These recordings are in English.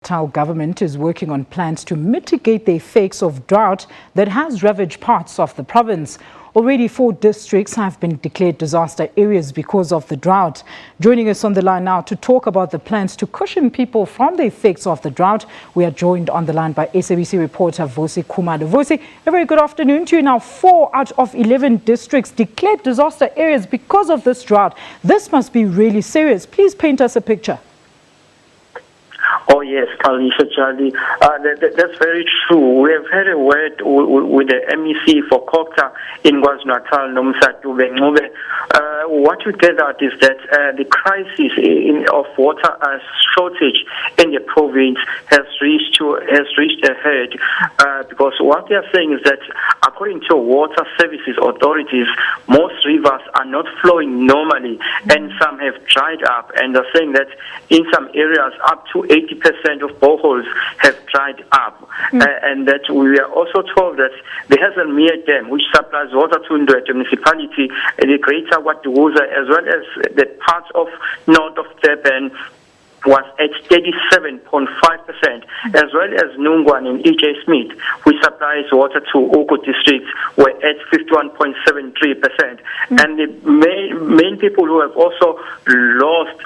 KwaZulu-Natal government is working on plans to mitigate the effects of drought that has ravaged parts of the province. Already 4 districts have been declared disaster areas because of the drought. Joining us on the line now to talk about the plans to cushion people from the effects of the drought, we are joined on the line by SABC reporter Vusi Khumalo. Vusi, a very good afternoon to you. Now, 4 out of 11 districts declared disaster areas because of this drought. This must be really serious. Please paint us a picture. Oh yes, Kalisha Charlie, that's very true. We have had a word with the MEC for Kokta in KwaZulu-Natal, Nomsatu Bengube. What we gathered is that the crisis of water shortage in the province has reached a head because what they are saying is that according to water services authorities, most rivers are not flowing normally and some have dried up, and they're saying that in some areas up to 80% of boreholes have dried up, and that we are also told that the Hazelmere Dam, which supplies water to the municipality, the Greater Watuza, as well as the parts of north of Durban, was at 37.5%, as well as Nungwan and E.J. Smith, which supplies water to Oko district, were at 51.73%. And the main people who have also lost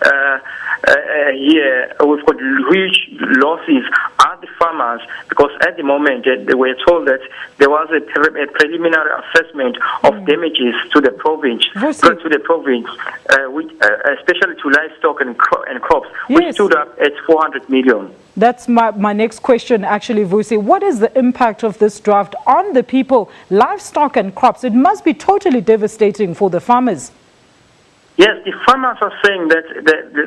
here, we've got huge losses, are the farmers, because at the moment they were told that there was a preliminary assessment of damages to the province, especially to livestock and crops, which stood up at 400 million. That's my next question, actually, Vusi. What is the impact of this drought on the people, livestock and crops? It must be totally devastating for the farmers. Yes, the farmers are saying that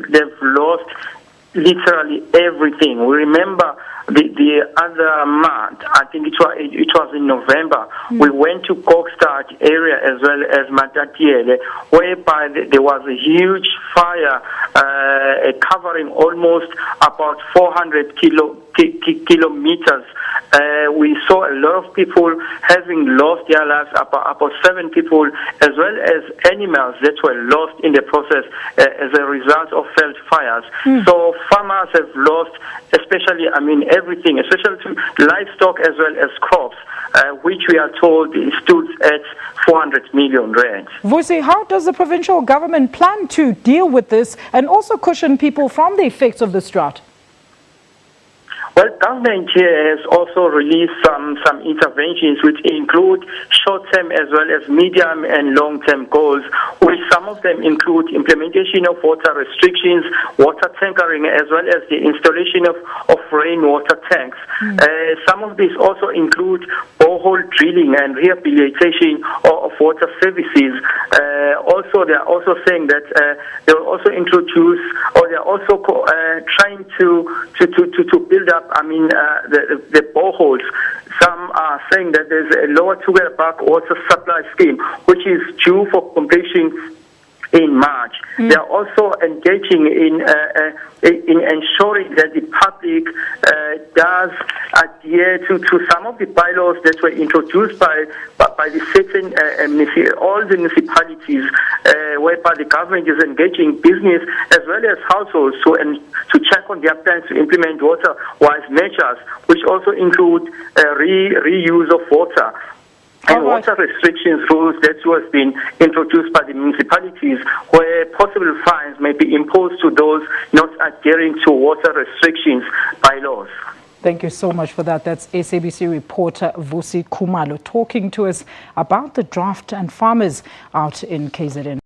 they've lost literally everything. We remember the other month, I think it was in November, we went to Kokstad area as well as Matatiele, whereby there was a huge fire covering almost about 400 kilometers. We saw a lot of people having lost their lives, about 7 people, as well as animals that were lost in the process as a result of failed fires. So farmers have lost, especially, everything, especially to livestock as well as crops, which we are told stood at 400 million rand. Vusi, how does the provincial government plan to deal with this and also cushion people from the effects of this drought? Well, government here has also released some interventions which include short-term as well as medium and long-term goals, which some of them include implementation of water restrictions, water tankering, as well as the installation of rainwater tanks. Some of these also include borehole drilling and rehabilitation of water services. Also, they are also saying that they will also introduce, or they are also trying to build up the boreholes. Some are saying that there's a lower Tugelbach water supply scheme, which is due for completion in March. They are also engaging in ensuring that the public does adhere to some of the bylaws that were introduced by the certain all the municipalities, whereby the government is engaging business as well as households to check on their plans to implement water-wise measures, which also include reuse of water. And water restrictions rules that has been introduced by the municipalities, where possible fines may be imposed to those not adhering to water restrictions bylaws. Thank you so much for that. That's SABC reporter Vusi Khumalo talking to us about the drought and farmers out in KZN.